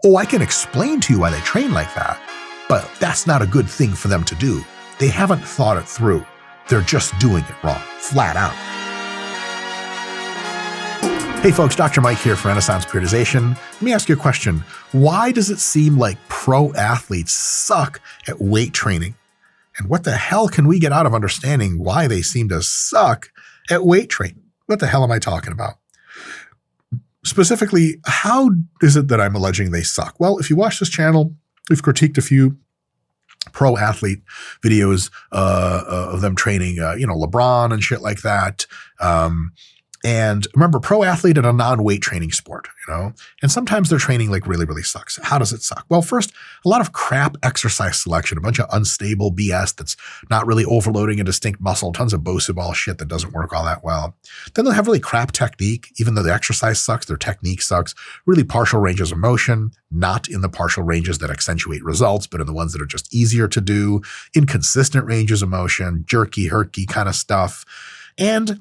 Oh, I can explain to you why they train like that, but that's not a good thing for them to do. They haven't thought it through. They're just doing it wrong, flat out. Hey folks, Dr. Mike here for Renaissance Periodization. Let me ask you a question. Why does it seem like pro athletes suck at weight training? And what the hell can we get out of understanding why they seem to suck at weight training? What the hell am I talking about? Specifically, how is it that I'm alleging they suck? Well, if you watch this channel, we've critiqued a few pro athlete videos of them training, LeBron and shit like that. And remember, pro athlete in a non-weight training sport, and sometimes their training like really, really sucks. How does it suck? Well, first, a lot of crap exercise selection, a bunch of unstable BS that's not really overloading a distinct muscle, tons of BOSU ball shit that doesn't work all that well. Then they'll have really crap technique, even though the exercise sucks, their technique sucks, really partial ranges of motion, not in the partial ranges that accentuate results, but in the ones that are just easier to do, inconsistent ranges of motion, jerky, herky kind of stuff. And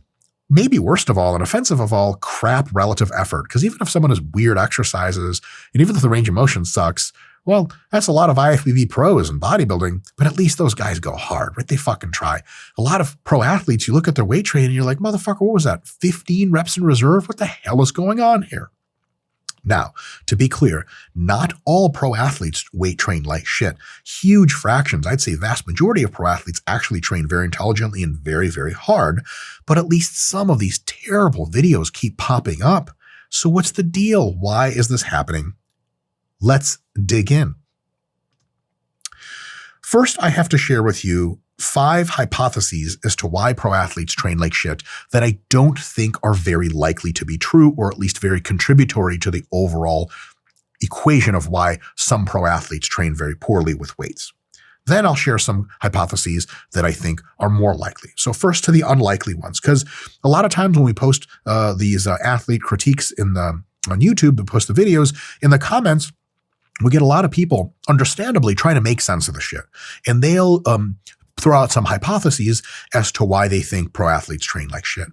maybe worst of all, and offensive of all, crap relative effort. Because even if someone has weird exercises, and even if the range of motion sucks, well, that's a lot of IFBB pros in bodybuilding, but at least those guys go hard, right? They fucking try. A lot of pro athletes, you look at their weight training and you're like, motherfucker, what was that? 15 reps in reserve? What the hell is going on here? Now, to be clear, not all pro athletes weight train like shit. Huge fractions, I'd say vast majority of pro athletes actually train very intelligently and very, very hard, but at least some of these terrible videos keep popping up. So what's the deal? Why is this happening? Let's dig in. First, I have to share with you 5 hypotheses as to why pro athletes train like shit that I don't think are very likely to be true, or at least very contributory to the overall equation of why some pro athletes train very poorly with weights. Then I'll share some hypotheses that I think are more likely. So first to the unlikely ones, because a lot of times when we post these athlete critiques on YouTube, we post the videos, in the comments, we get a lot of people understandably trying to make sense of the shit. And they'll throw out some hypotheses as to why they think pro athletes train like shit.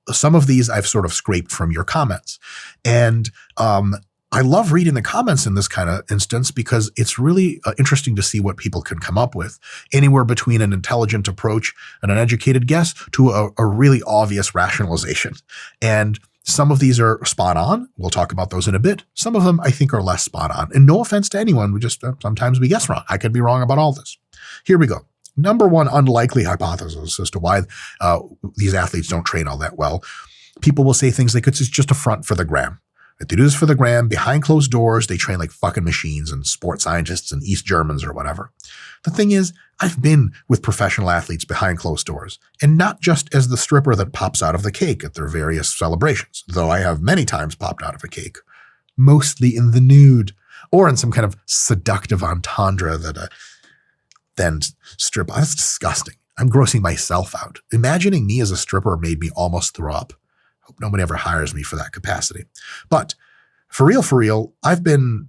Some of these I've sort of scraped from your comments. And I love reading the comments in this kind of instance because it's really interesting to see what people can come up with, anywhere between an intelligent approach and an educated guess to a really obvious rationalization. And some of these are spot on. We'll talk about those in a bit. Some of them I think are less spot on. And no offense to anyone, we just sometimes we guess wrong. I could be wrong about all this. Here we go. Number one unlikely hypothesis as to why these athletes don't train all that well. People will say things like it's just a front for the gram. If they do this for the gram, behind closed doors, they train like fucking machines and sports scientists and East Germans or whatever. The thing is, I've been with professional athletes behind closed doors, and not just as the stripper that pops out of the cake at their various celebrations, though I have many times popped out of a cake, mostly in the nude or in some kind of seductive entendre that then strip. That's disgusting. I'm grossing myself out. Imagining me as a stripper made me almost throw up. Hope nobody ever hires me for that capacity. But for real, I've been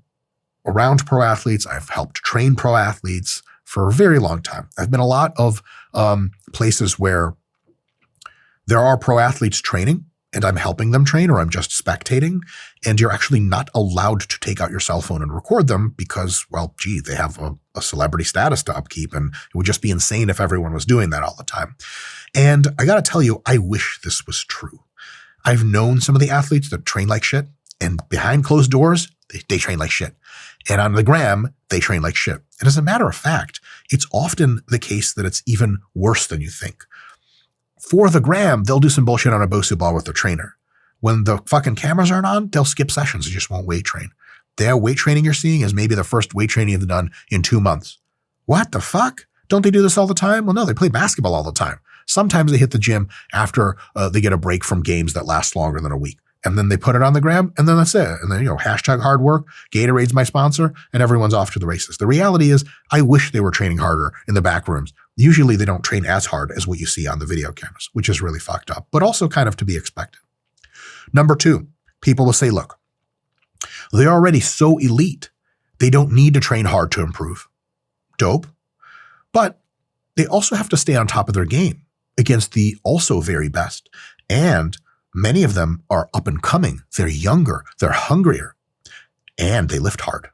around pro athletes. I've helped train pro athletes for a very long time. I've been a lot of places where there are pro athletes training and I'm helping them train, or I'm just spectating, and you're actually not allowed to take out your cell phone and record them because, well, gee, they have a celebrity status to upkeep, and it would just be insane if everyone was doing that all the time. And I got to tell you, I wish this was true. I've known some of the athletes that train like shit, and behind closed doors, they train like shit. And on the gram, they train like shit. And as a matter of fact, it's often the case that it's even worse than you think. For the gram, they'll do some bullshit on a BOSU ball with their trainer. When the fucking cameras aren't on, they'll skip sessions. They just won't weight train. Their weight training you're seeing is maybe the first weight training they've done in 2 months. What the fuck? Don't they do this all the time? Well, no, they play basketball all the time. Sometimes they hit the gym after they get a break from games that last longer than a week. And then they put it on the gram, and then that's it. And then, hashtag hard work, Gatorade's my sponsor, and everyone's off to the races. The reality is, I wish they were training harder in the back rooms. Usually they don't train as hard as what you see on the video cameras, which is really fucked up, but also kind of to be expected. Number 2, people will say, look, they're already so elite, they don't need to train hard to improve. Dope. But they also have to stay on top of their game against the also very best. And many of them are up and coming. They're younger. They're hungrier. and they lift hard.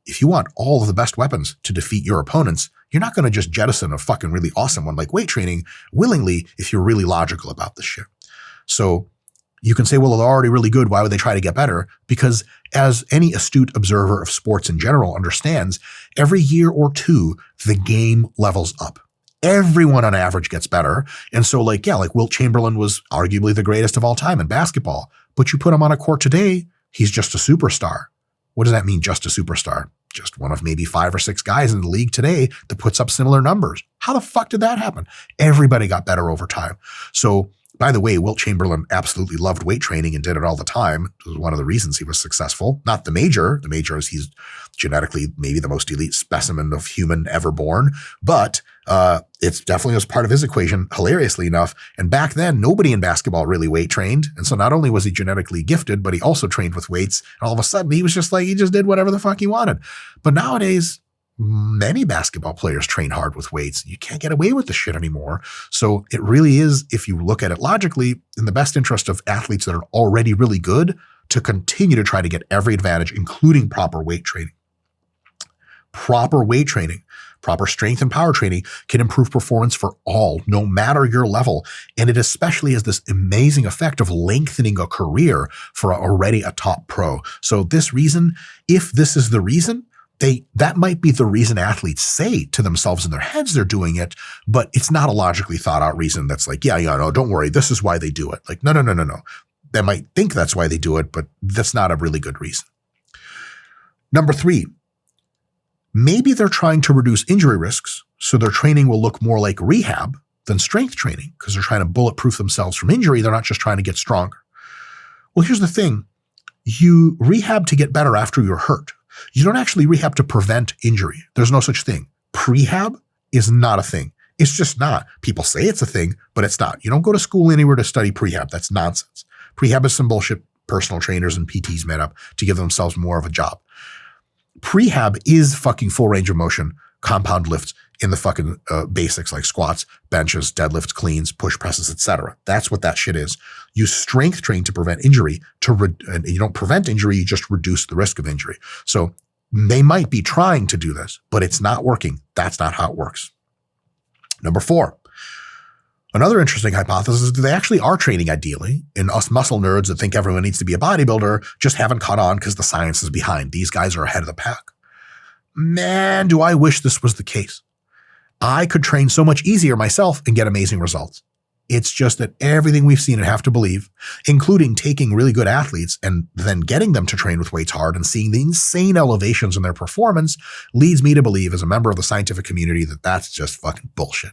If you want all of the best weapons to defeat your opponents, you're not going to just jettison a fucking really awesome one like weight training willingly if you're really logical about this shit. So you can say, well, they're already really good. Why would they try to get better? Because as any astute observer of sports in general understands, every year or two, the game levels up. Everyone on average gets better. And so like Wilt Chamberlain was arguably the greatest of all time in basketball, but you put him on a court today, he's just a superstar. What does that mean, just a superstar? Just one of maybe 5 or 6 guys in the league today that puts up similar numbers. How the fuck did that happen? Everybody got better over time. So, by the way, Wilt Chamberlain absolutely loved weight training and did it all the time. It was one of the reasons he was successful. Not the major. The major is he's genetically maybe the most elite specimen of human ever born. But it's definitely was part of his equation, hilariously enough. And back then, nobody in basketball really weight trained. And so not only was he genetically gifted, but he also trained with weights. And all of a sudden, he was just like, he just did whatever the fuck he wanted. But nowadays, many basketball players train hard with weights. You can't get away with the shit anymore. So it really is, if you look at it logically, in the best interest of athletes that are already really good to continue to try to get every advantage, including proper weight training. Proper weight training, proper strength and power training can improve performance for all, no matter your level. And it especially has this amazing effect of lengthening a career for already a top pro. So this reason, if this is the reason, that might be the reason athletes say to themselves in their heads they're doing it, but it's not a logically thought out reason that's like, no, don't worry, this is why they do it. Like, no. They might think that's why they do it, but that's not a really good reason. Number 3, maybe they're trying to reduce injury risks, so their training will look more like rehab than strength training because they're trying to bulletproof themselves from injury. They're not just trying to get stronger. Well, here's the thing. You rehab to get better after you're hurt. You don't actually rehab to prevent injury. There's no such thing. Prehab is not a thing. It's just not. People say it's a thing, but it's not. You don't go to school anywhere to study prehab. That's nonsense. Prehab is some bullshit personal trainers and PTs made up to give themselves more of a job. Prehab is fucking full range of motion, compound lifts in the fucking basics like squats, benches, deadlifts, cleans, push presses, etc. That's what that shit is. You strength train to prevent injury, and you don't prevent injury, you just reduce the risk of injury. So they might be trying to do this, but it's not working. That's not how it works. Number 4, another interesting hypothesis is that they actually are training ideally, and us muscle nerds that think everyone needs to be a bodybuilder just haven't caught on because the science is behind. These guys are ahead of the pack. Man, do I wish this was the case. I could train so much easier myself and get amazing results. It's just that everything we've seen and have to believe, including taking really good athletes and then getting them to train with weights hard and seeing the insane elevations in their performance, leads me to believe as a member of the scientific community that that's just fucking bullshit.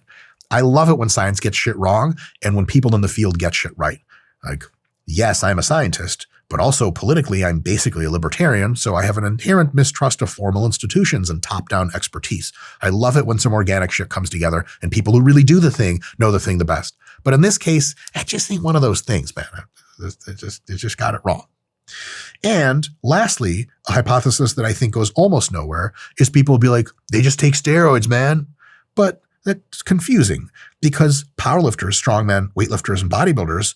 I love it when science gets shit wrong and when people in the field get shit right. Like, yes, I'm a scientist, but also politically, I'm basically a libertarian, so I have an inherent mistrust of formal institutions and top-down expertise. I love it when some organic shit comes together and people who really do the thing know the thing the best. But in this case, I just ain't one of those things, man. It just got it wrong. And lastly, a hypothesis that I think goes almost nowhere is people will be like, they just take steroids, man. But that's confusing because powerlifters, strongmen, weightlifters, and bodybuilders,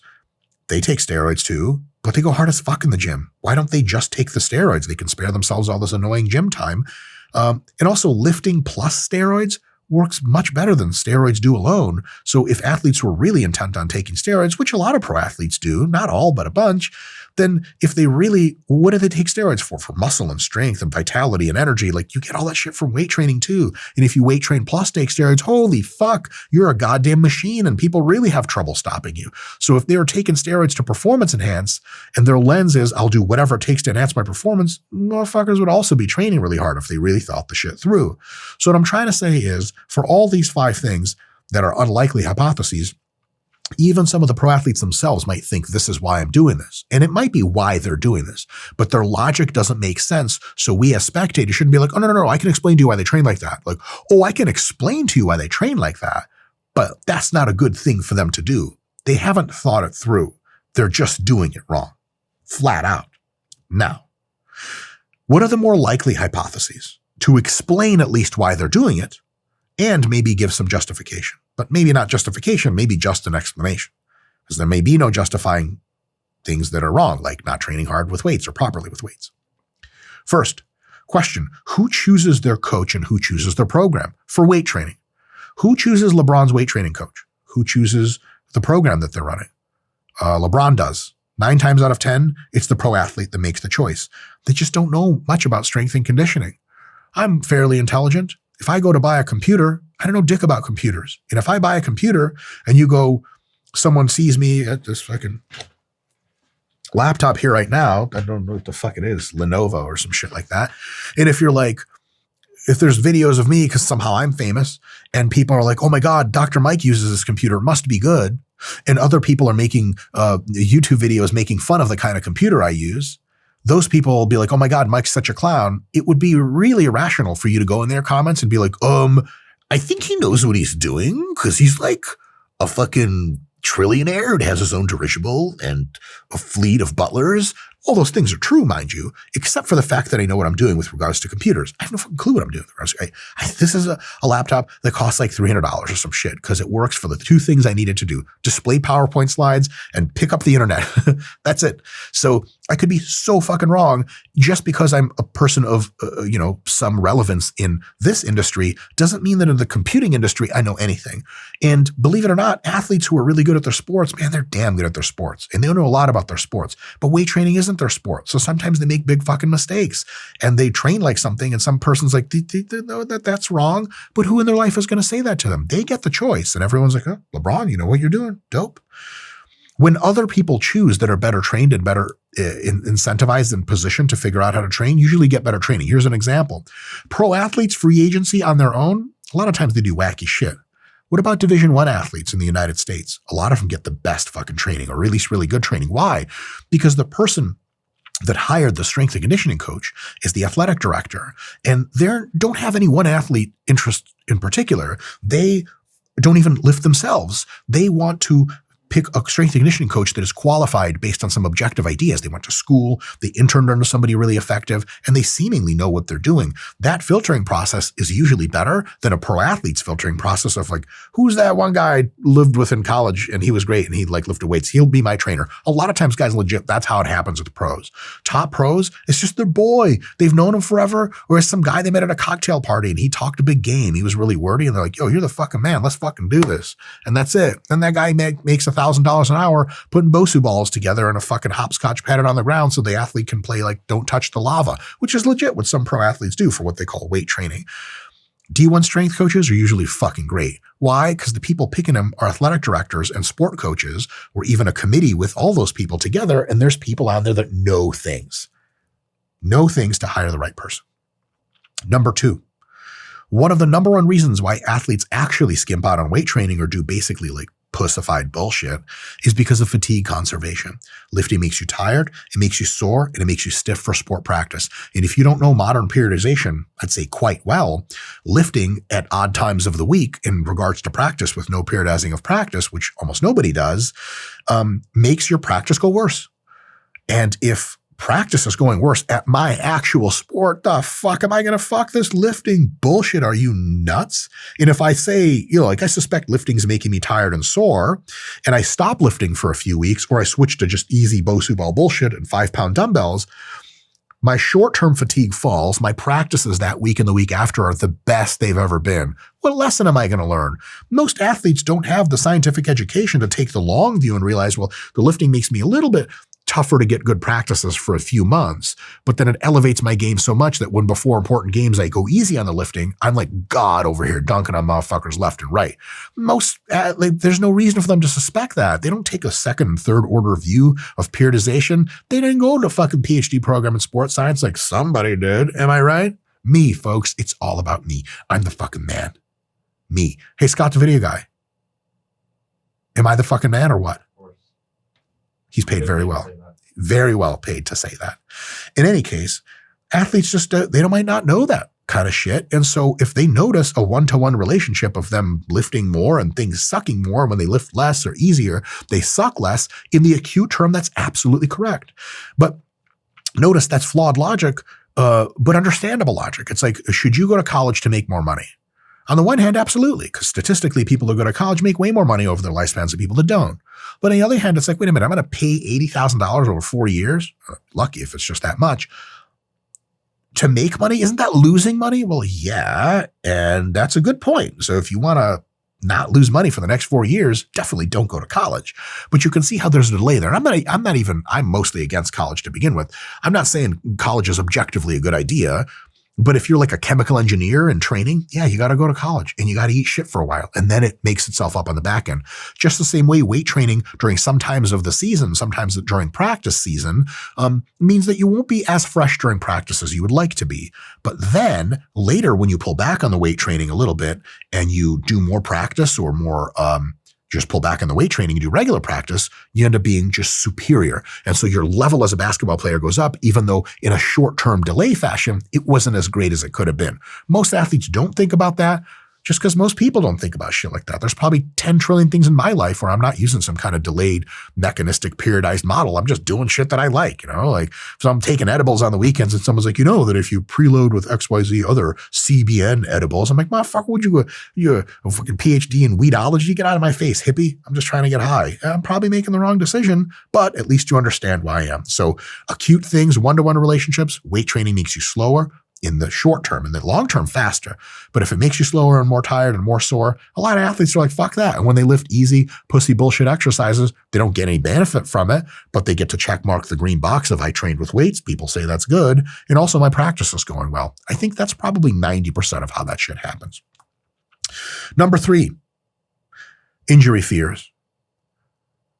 they take steroids too, but they go hard as fuck in the gym. Why don't they just take the steroids? They can spare themselves all this annoying gym time. And also lifting plus steroids works much better than steroids do alone. So if athletes were really intent on taking steroids, which a lot of pro athletes do, not all, but a bunch, then if they really, what do they take steroids for? For muscle and strength and vitality and energy. Like you get all that shit from weight training too. And if you weight train plus take steroids, holy fuck, you're a goddamn machine and people really have trouble stopping you. So if they're taking steroids to performance enhance and their lens is, I'll do whatever it takes to enhance my performance, motherfuckers would also be training really hard if they really thought the shit through. So what I'm trying to say is for all these 5 things that are unlikely hypotheses, even some of the pro athletes themselves might think this is why I'm doing this. And it might be why they're doing this, but their logic doesn't make sense. So we as spectators shouldn't be like, oh, no, I can explain to you why they train like that. Like, oh, I can explain to you why they train like that, but that's not a good thing for them to do. They haven't thought it through. They're just doing it wrong, flat out. Now, what are the more likely hypotheses to explain at least why they're doing it and maybe give some justification? But maybe not justification, maybe just an explanation. Because there may be no justifying things that are wrong, like not training hard with weights or properly with weights. First, question, who chooses their coach and who chooses their program for weight training? Who chooses LeBron's weight training coach? Who chooses the program that they're running? LeBron does. 9 times out of 10, it's the pro athlete that makes the choice. They just don't know much about strength and conditioning. I'm fairly intelligent. If I go to buy a computer, I don't know dick about computers. And if I buy a computer and someone sees me at this fucking laptop here right now, I don't know what the fuck it is, Lenovo or some shit like that. And if there's videos of me because somehow I'm famous and people are like, oh my God, Dr. Mike uses this computer, it must be good. And other people are making YouTube videos making fun of the kind of computer I use. Those people will be like, oh my God, Mike's such a clown. It would be really irrational for you to go in their comments and be like, I think he knows what he's doing because he's like a fucking trillionaire and has his own dirigible and a fleet of butlers. All those things are true, mind you, except for the fact that I know what I'm doing with regards to computers. I have no fucking clue what I'm doing. This is a laptop that costs like $300 or some shit because it works for the 2 things I needed to do: display PowerPoint slides and pick up the internet. That's it. So I could be so fucking wrong. Just because I'm a person of, some relevance in this industry doesn't mean that in the computing industry, I know anything. And believe it or not, athletes who are really good at their sports, man, they're damn good at their sports and they know a lot about their sports, but weight training isn't their sport. So sometimes they make big fucking mistakes and they train like something and some person's like, no, that's wrong. But who in their life is going to say that to them? They get the choice and everyone's like, oh, LeBron, you know what you're doing. Dope. When other people choose that are better trained and better incentivized and positioned to figure out how to train, usually get better training. Here's an example. Pro athletes, free agency on their own, a lot of times they do wacky shit. What about Division I athletes in the United States? A lot of them get the best fucking training, or at least really good training. Why? Because the person that hired the strength and conditioning coach is the athletic director, and they don't have any one athlete interest in particular. They don't even lift themselves. They want to pick a strength and conditioning coach that is qualified based on some objective ideas. They went to school, they interned under somebody really effective, and they seemingly know what they're doing. That filtering process is usually better than a pro athlete's filtering process of like, who's that one guy I lived with in college and he was great and he like lifted weights. He'll be my trainer. A lot of times guys legit, that's how it happens with the pros. Top pros, it's just their boy. They've known him forever. Or it's some guy they met at a cocktail party and he talked a big game. He was really wordy and they're like, yo, you're the fucking man. Let's fucking do this. And that's it. Then that guy makes $1,000 an hour putting Bosu balls together in a fucking hopscotch pattern on the ground so the athlete can play like don't touch the lava, which is legit what some pro athletes do for what they call weight training. D1 strength coaches are usually fucking great. Why? Because the people picking them are athletic directors and sport coaches, or even a committee with all those people together, and there's people out there that know things to hire the right person. Number 2, one of the number 1 reasons why athletes actually skimp out on weight training or do basically like pussified bullshit is because of fatigue conservation. Lifting makes you tired, it makes you sore, and it makes you stiff for sport practice. And if you don't know modern periodization, I'd say quite well, lifting at odd times of the week in regards to practice with no periodizing of practice, which almost nobody does, makes your practice go worse. And if practice is going worse at my actual sport, the fuck am I going to fuck this lifting bullshit? Are you nuts? And if I say, like I suspect lifting is making me tired and sore, and I stop lifting for a few weeks, or I switch to just easy Bosu ball bullshit and 5-pound dumbbells, my short-term fatigue falls. My practices that week and the week after are the best they've ever been. What lesson am I going to learn? Most athletes don't have the scientific education to take the long view and realize, well, the lifting makes me a little bit tougher to get good practices for a few months, but then it elevates my game so much that when before important games I go easy on the lifting, I'm like God over here dunking on motherfuckers left and right. Most, there's no reason for them to suspect that. They don't take a second and third order view of periodization. They didn't go to a fucking PhD program in sports science like somebody did. Am I right? Me, folks. It's all about me. I'm the fucking man. Me. Hey, Scott, the video guy. Am I the fucking man or what? He's paid very well paid to say that. In any case, athletes just, they might not know that kind of shit. And so if they notice a one-to-one relationship of them lifting more and things sucking more when they lift less or easier, they suck less. In the acute term, that's absolutely correct. But notice that's flawed logic, but understandable logic. It's like, should you go to college to make more money? On the one hand, absolutely, because statistically, people who go to college make way more money over their lifespans than people that don't. But on the other hand, it's like, wait a minute, I'm going to pay $80,000 over 4 years. Lucky if it's just that much. to make money, isn't that losing money? Well, yeah, and that's a good point. So if you want to not lose money for the next 4 years, definitely don't go to college. But you can see how there's a delay there. And I'm mostly against college to begin with. I'm not saying college is objectively a good idea. But if you're like a chemical engineer in training, yeah, you got to go to college and you got to eat shit for a while. And then it makes itself up on the back end. Just the same way weight training during some times of the season, sometimes during practice season, means that you won't be as fresh during practice as you would like to be. But then later, when you pull back on the weight training a little bit and you do more practice or more, just pull back on the weight training and do regular practice, you end up being just superior. And so your level as a basketball player goes up, even though in a short-term delay fashion, it wasn't as great as it could have been. Most athletes don't think about that just because most people don't think about shit like that. There's probably 10 trillion things in my life where I'm not using some kind of delayed, mechanistic, periodized model. I'm just doing shit that I like, like so I'm taking edibles on the weekends and someone's like, that if you preload with XYZ other CBN edibles, I'm like, motherfucker, would you a fucking PhD in weedology? Get out of my face, hippie. I'm just trying to get high. I'm probably making the wrong decision, but at least you understand why I am. So acute things, one-to-one relationships, weight training makes you slower in the short term, in the long term, faster. But if it makes you slower and more tired and more sore, a lot of athletes are like, fuck that. And when they lift easy, pussy bullshit exercises, they don't get any benefit from it, but they get to check mark the green box of I trained with weights. People say that's good. And also my practice is going well. I think that's probably 90% of how that shit happens. Number 3, injury fears.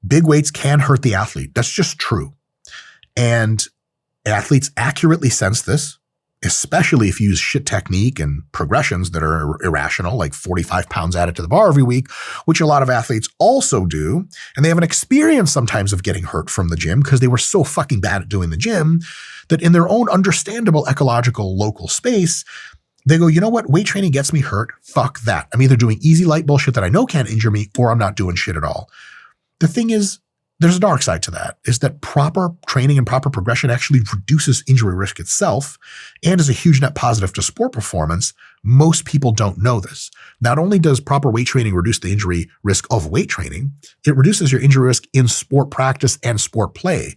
Big weights can hurt the athlete. That's just true. And athletes accurately sense this, especially if you use shit technique and progressions that are irrational, like 45 pounds added to the bar every week, which a lot of athletes also do. And they have an experience sometimes of getting hurt from the gym because they were so fucking bad at doing the gym that in their own understandable ecological local space, they go, you know what? Weight training gets me hurt. Fuck that. I'm either doing easy light bullshit that I know can't injure me, or I'm not doing shit at all. The thing is, there's a dark side to that, is that proper training and proper progression actually reduces injury risk itself and is a huge net positive to sport performance. Most people don't know this. Not only does proper weight training reduce the injury risk of weight training, it reduces your injury risk in sport practice and sport play.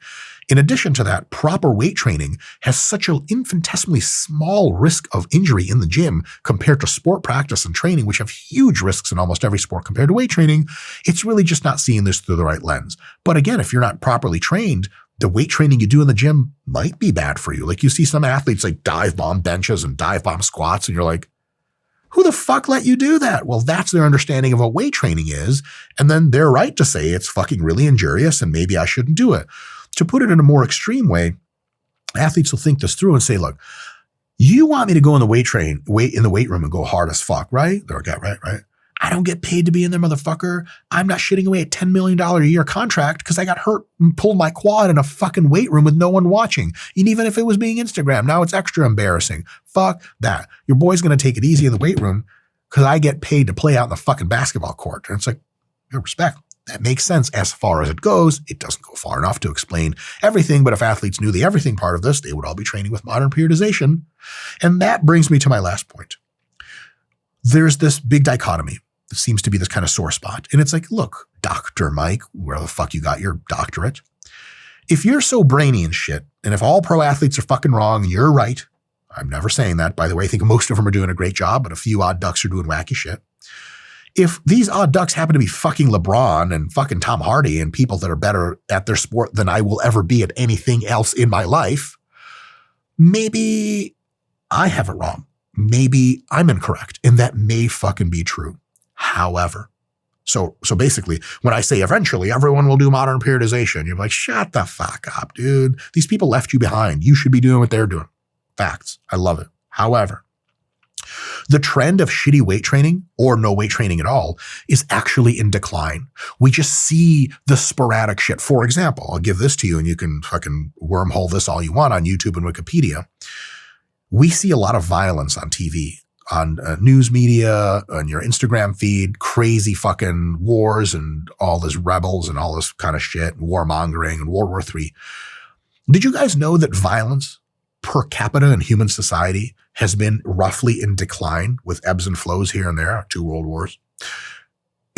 In addition to that, proper weight training has such an infinitesimally small risk of injury in the gym compared to sport practice and training, which have huge risks in almost every sport compared to weight training. It's really just not seeing this through the right lens. But again, if you're not properly trained, the weight training you do in the gym might be bad for you. Like you see some athletes like dive bomb benches and dive bomb squats, and you're like, who the fuck let you do that? Well, that's their understanding of what weight training is. And then they're right to say it's fucking really injurious and maybe I shouldn't do it. To put it in a more extreme way, athletes will think this through and say, look, you want me to go in the weight room and go hard as fuck, right? They're like, yeah, right. I don't get paid to be in there, motherfucker. I'm not shitting away a $10 million a year contract because I got hurt and pulled my quad in a fucking weight room with no one watching. And even if it was being Instagram, now it's extra embarrassing. Fuck that. Your boy's going to take it easy in the weight room because I get paid to play out in the fucking basketball court. And it's like, respect. That makes sense as far as it goes. It doesn't go far enough to explain everything, but if athletes knew the everything part of this, they would all be training with modern periodization. And that brings me to my last point. There's this big dichotomy. It seems to be this kind of sore spot. And it's like, look, Dr. Mike, where the fuck you got your doctorate? If you're so brainy and shit, and if all pro athletes are fucking wrong and you're right, I'm never saying that, by the way, I think most of them are doing a great job, but a few odd ducks are doing wacky shit. If these odd ducks happen to be fucking LeBron and fucking Tom Hardy and people that are better at their sport than I will ever be at anything else in my life, maybe I have it wrong. Maybe I'm incorrect, and that may fucking be true. However, so basically, when I say eventually everyone will do modern periodization, you're like, shut the fuck up, dude. These people left you behind. You should be doing what they're doing. Facts. I love it. However, the trend of shitty weight training or no weight training at all is actually in decline. We just see the sporadic shit. For example, I'll give this to you and you can fucking wormhole this all you want on YouTube and Wikipedia. We see a lot of violence on TV, on news media, on your Instagram feed, crazy fucking wars and all this rebels and all this kind of shit, warmongering and World War III. Did you guys know that violence per capita in human society has been roughly in decline with ebbs and flows here and there, 2 world wars,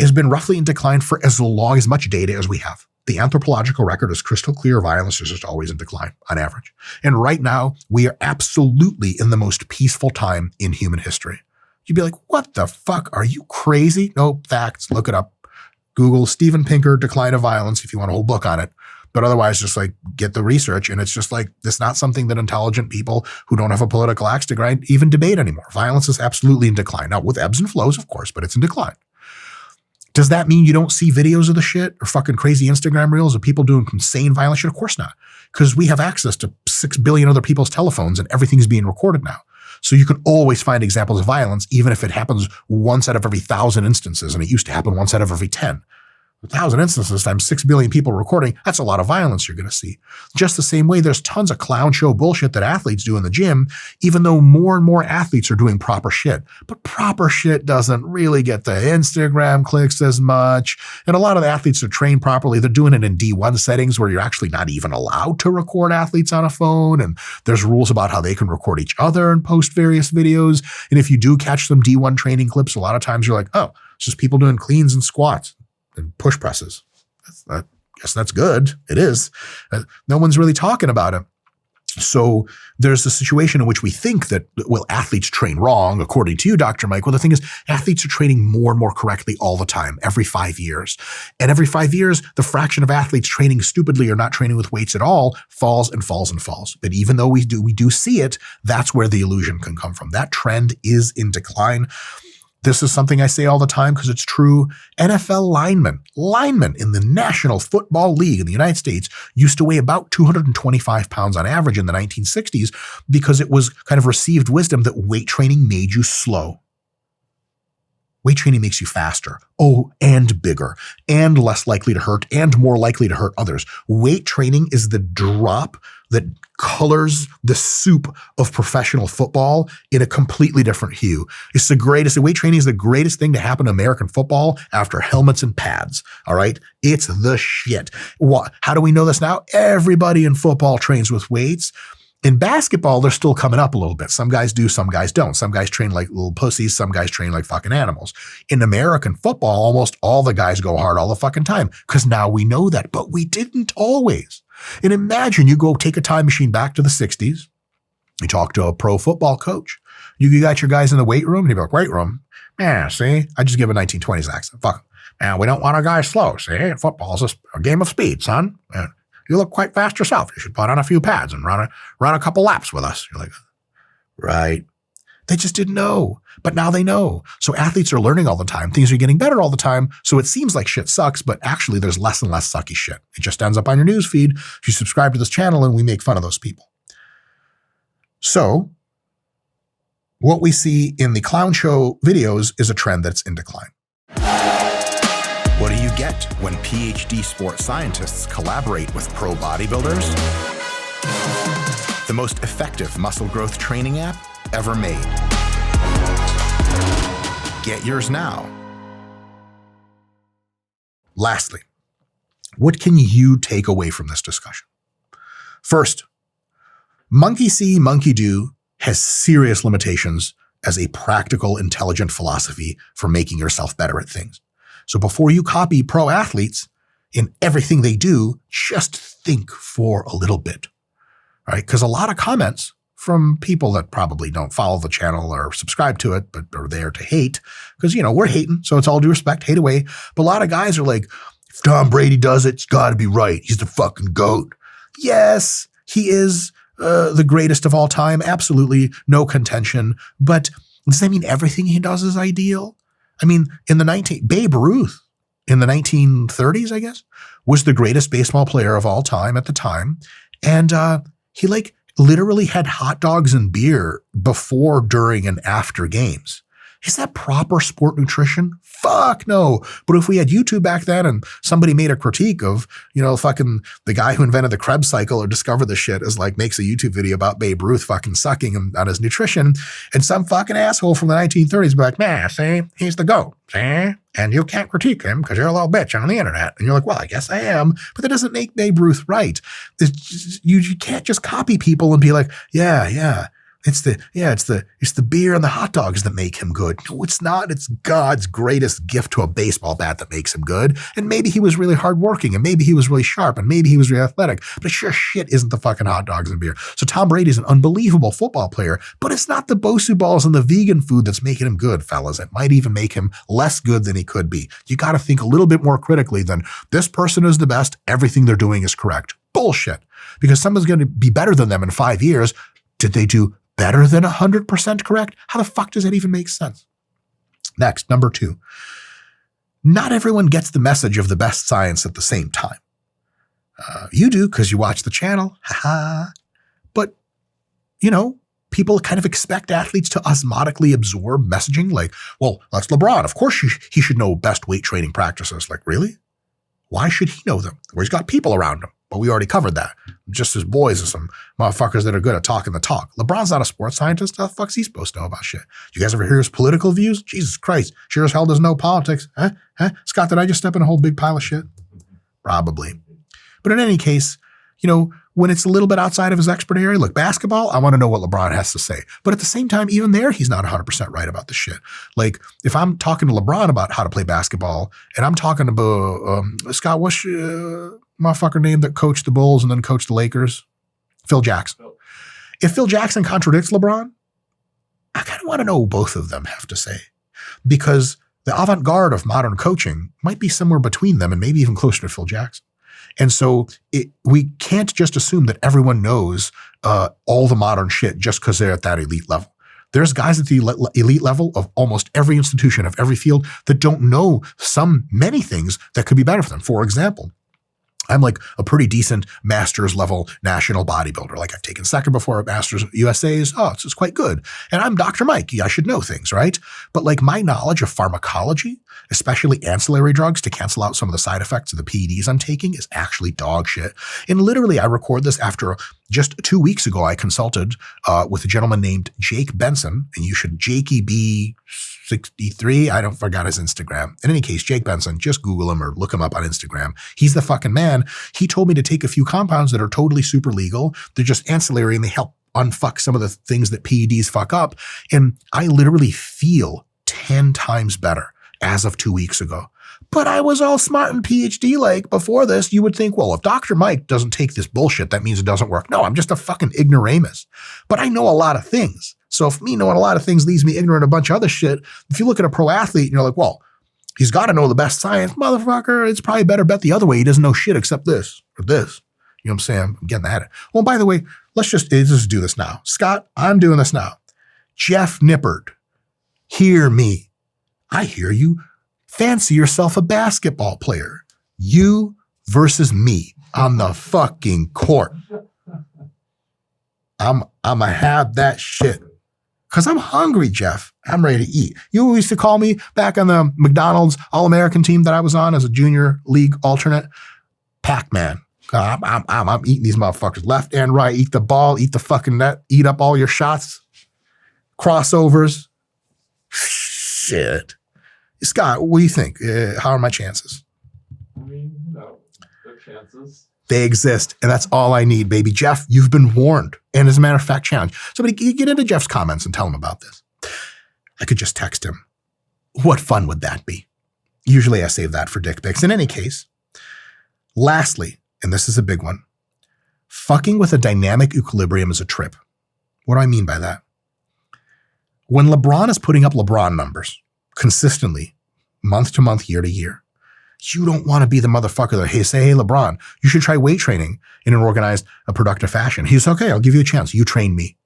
has been roughly in decline for as much data as we have. the anthropological record is crystal clear. Violence is just always in decline on average. And right now, we are absolutely in the most peaceful time in human history. You'd be like, what the fuck? Are you crazy? No, facts. Look it up. Google Steven Pinker, Decline of Violence, if you want a whole book on it. But otherwise, just like get the research. And it's just like, it's not something that intelligent people who don't have a political axe to grind even debate anymore. Violence is absolutely in decline. Now, with ebbs and flows, of course, but it's in decline. Does that mean you don't see videos of the shit or fucking crazy Instagram reels of people doing insane violent shit? Of course not. Because we have access to 6 billion other people's telephones and everything's being recorded now. So you can always find examples of violence, even if it happens once out of every 1,000 instances. And it used to happen once out of every 10. 1,000 instances times 6 billion people recording, that's a lot of violence you're going to see. Just the same way, there's tons of clown show bullshit that athletes do in the gym, even though more and more athletes are doing proper shit. But proper shit doesn't really get the Instagram clicks as much. And a lot of the athletes are trained properly. They're doing it in D1 settings where you're actually not even allowed to record athletes on a phone. And there's rules about how they can record each other and post various videos. And if you do catch some D1 training clips, a lot of times you're like, oh, it's just people doing cleans and squats and push presses. I guess that's good. It is. No one's really talking about it. So there's a situation in which we think that, well, athletes train wrong, according to you, Dr. Mike. Well, the thing is, athletes are training more and more correctly all the time, every 5 years. And every 5 years, the fraction of athletes training stupidly or not training with weights at all falls and falls and falls. But even though we do see it, that's where the illusion can come from. That trend is in decline. This is something I say all the time because it's true. NFL linemen in the National Football League in the United States used to weigh about 225 pounds on average in the 1960s because it was kind of received wisdom that weight training made you slow. Weight training makes you faster. Oh, and bigger, and less likely to hurt, and more likely to hurt others. Weight training is the drop that colors the soup of professional football in a completely different hue. It's the greatest. Weight training is the greatest thing to happen to American football after helmets and pads. All right. It's the shit. How do we know this now? Everybody in football trains with weights. In basketball, they're still coming up a little bit. Some guys do, some guys don't. Some guys train like little pussies. Some guys train like fucking animals. In American football, almost all the guys go hard all the fucking time because now we know that, but we didn't always. And imagine you go take a time machine back to the 60s. You talk to a pro football coach. You got your guys in the weight room and you'd be like, weight room? Yeah, see? I just give a 1920s accent. Fuck them. Man, we don't want our guys slow, see? Football's a game of speed, son. And you look quite fast yourself. You should put on a few pads and run a couple laps with us. You're like, right. They just didn't know, but now they know. So athletes are learning all the time. Things are getting better all the time. So it seems like shit sucks, but actually there's less and less sucky shit. It just ends up on your news feed. You subscribe to this channel and we make fun of those people. So what we see in the clown show videos is a trend that's in decline. What do you get when PhD sports scientists collaborate with pro bodybuilders? The most effective muscle growth training app ever made. Get yours now. Lastly, what can you take away from this discussion? First, monkey see, monkey do has serious limitations as a practical, intelligent philosophy for making yourself better at things. So before you copy pro athletes in everything they do, just think for a little bit, right? Because a lot of comments from people that probably don't follow the channel or subscribe to it, but are there to hate, because, we're hating, so it's all due respect, hate away. But a lot of guys are like, if Tom Brady does it, it's got to be right. He's the fucking GOAT. Yes, he is the greatest of all time. Absolutely, no contention. But does that mean everything he does is ideal? I mean, Babe Ruth in the 1930s, I guess, was the greatest baseball player of all time at the time. And he literally had hot dogs and beer before, during, and after games. Is that proper sport nutrition? Fuck no. But if we had YouTube back then and somebody made a critique of, fucking the guy who invented the Krebs cycle or discovered the shit makes a YouTube video about Babe Ruth fucking sucking on his nutrition, and some fucking asshole from the 1930s be like, man, see, he's the GOAT, see? And you can't critique him because you're a little bitch on the internet. And you're like, well, I guess I am. But that doesn't make Babe Ruth right. You can't just copy people and be like, yeah, It's the beer and the hot dogs that make him good. No, it's not. It's God's greatest gift to a baseball bat that makes him good. And maybe he was really hardworking, and maybe he was really sharp, and maybe he was really athletic. But it sure shit isn't the fucking hot dogs and beer. So Tom Brady's an unbelievable football player, but it's not the Bosu balls and the vegan food that's making him good, fellas. It might even make him less good than he could be. You got to think a little bit more critically than this person is the best. Everything they're doing is correct. Bullshit. Because someone's going to be better than them in 5 years. Did they do better than 100% correct? How the fuck does that even make sense? Next, number 2. Not everyone gets the message of the best science at the same time. You do because you watch the channel. But, people kind of expect athletes to osmotically absorb messaging like, well, that's LeBron. Of course he should know best weight training practices. Like, really? Why should he know them? Well, he's got people around him. But we already covered that. Just as boys are some motherfuckers that are good at talking the talk. LeBron's not a sports scientist. How the fuck's he supposed to know about shit? You guys ever hear his political views? Jesus Christ. Sure as hell doesn't know politics. Huh? Scott, did I just step in a whole big pile of shit? Probably. But in any case, when it's a little bit outside of his expert area, look, basketball, I want to know what LeBron has to say. But at the same time, even there, he's not 100% right about the shit. Like, if I'm talking to LeBron about how to play basketball, and I'm talking about, Scott, what's your motherfucker name that coached the Bulls and then coached the Lakers? Phil Jackson. If Phil Jackson contradicts LeBron, I kind of want to know what both of them have to say. Because the avant-garde of modern coaching might be somewhere between them and maybe even closer to Phil Jackson. And so we can't just assume that everyone knows all the modern shit just because they're at that elite level. There's guys at the elite level of almost every institution, of every field, that don't know many things that could be better for them. For example, I'm like a pretty decent master's level national bodybuilder. Like I've taken second before at Masters USA's. Oh, it's quite good. And I'm Dr. Mike. I should know things, right? But like my knowledge of pharmacology, especially ancillary drugs to cancel out some of the side effects of the PEDs I'm taking, is actually dog shit. And literally I record this after just 2 weeks ago, I consulted with a gentleman named Jake Benson, and you should Jakey B63. I don't forgot his Instagram. In any case, Jake Benson, just Google him or look him up on Instagram. He's the fucking man. He told me to take a few compounds that are totally super legal. They're just ancillary and they help unfuck some of the things that PEDs fuck up. And I literally feel 10 times better as of 2 weeks ago. But I was all smart and PhD like before this. You would think, well, if Dr. Mike doesn't take this bullshit, that means it doesn't work. No, I'm just a fucking ignoramus. But I know a lot of things. So if me knowing a lot of things leaves me ignorant of a bunch of other shit, if you look at a pro athlete and you're like, well, he's got to know the best science, motherfucker, it's probably better bet the other way. He doesn't know shit except this or this. You know what I'm saying? I'm getting at it. Well, by the way, let's just do this now. Scott, I'm doing this now. Jeff Nippard, hear me. I hear you. Fancy yourself a basketball player. You versus me on the fucking court. I'ma have that shit. Because I'm hungry, Jeff. I'm ready to eat. You used to call me back on the McDonald's All-American team that I was on as a junior league alternate. Pac-Man. I'm eating these motherfuckers left and right. Eat the ball, eat the fucking net, eat up all your shots. Crossovers. Shit. Scott, what do you think? How are my chances? I mean, their chances. They exist, and that's all I need, baby. Jeff, you've been warned. And as a matter of fact, challenge. Somebody get into Jeff's comments and tell him about this. I could just text him. What fun would that be? Usually I save that for dick pics. In any case, lastly, and this is a big one, fucking with a dynamic equilibrium is a trip. What do I mean by that? When LeBron is putting up LeBron numbers consistently, month to month, year to year, you don't want to be the motherfucker that, hey, LeBron, you should try weight training in an organized, productive fashion. He's okay, I'll give you a chance. You train me.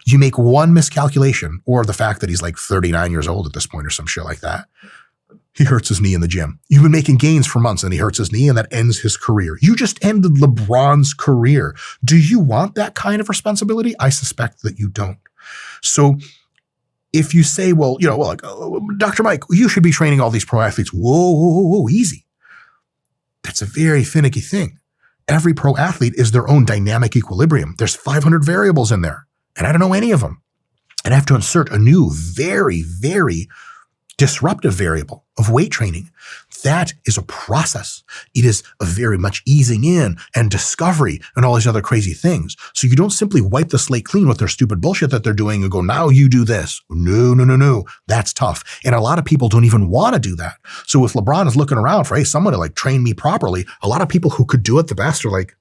You make one miscalculation, or the fact that he's like 39 years old at this point or some shit like that. He hurts his knee in the gym. You've been making gains for months and he hurts his knee and that ends his career. You just ended LeBron's career. Do you want that kind of responsibility? I suspect that you don't. So if you say, well, Dr. Mike, you should be training all these pro athletes. Whoa, easy. That's a very finicky thing. Every pro athlete is their own dynamic equilibrium. There's 500 variables in there, and I don't know any of them. And I have to insert a new, very, very disruptive variable of weight training. That is a process. It is a very much easing in and discovery and all these other crazy things. So you don't simply wipe the slate clean with their stupid bullshit that they're doing and go, now you do this. No. That's tough. And a lot of people don't even want to do that. So if LeBron is looking around for, hey, someone to like train me properly, a lot of people who could do it the best are like,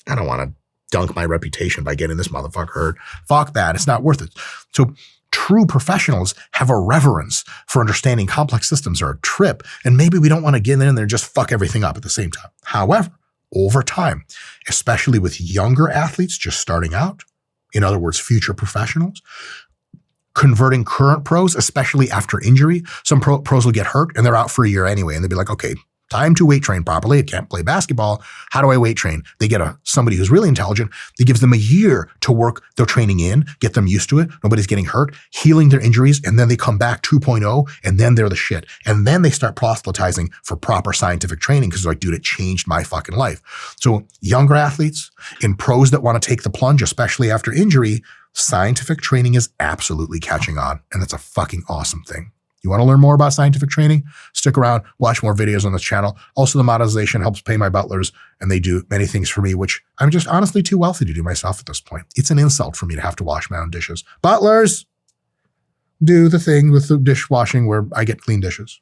I don't want to dunk my reputation by getting this motherfucker hurt. Fuck that. It's not worth it. So true professionals have a reverence for understanding complex systems or a trip, and maybe we don't want to get in there and just fuck everything up at the same time. However, over time, especially with younger athletes just starting out, in other words, future professionals, converting current pros, especially after injury, some pros will get hurt and they're out for a year anyway, and they'll be like, okay, time to weight train properly. I can't play basketball. How do I weight train? They get somebody who's really intelligent that gives them a year to work their training in, get them used to it. Nobody's getting hurt, healing their injuries, and then they come back 2.0, and then they're the shit. And then they start proselytizing for proper scientific training because they're like, dude, it changed my fucking life. So younger athletes and pros that want to take the plunge, especially after injury, scientific training is absolutely catching on. And that's a fucking awesome thing. You want to learn more about scientific training? Stick around, watch more videos on this channel. Also, the monetization helps pay my butlers, and they do many things for me, which I'm just honestly too wealthy to do myself at this point. It's an insult for me to have to wash my own dishes. Butlers, do the thing with the dishwashing where I get clean dishes.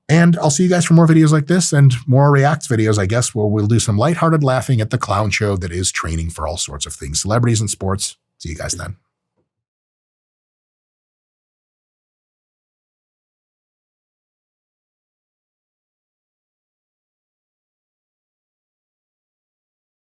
And I'll see you guys for more videos like this and more reacts videos, I guess, where we'll do some lighthearted laughing at the clown show that is training for all sorts of things, celebrities and sports. See you guys then.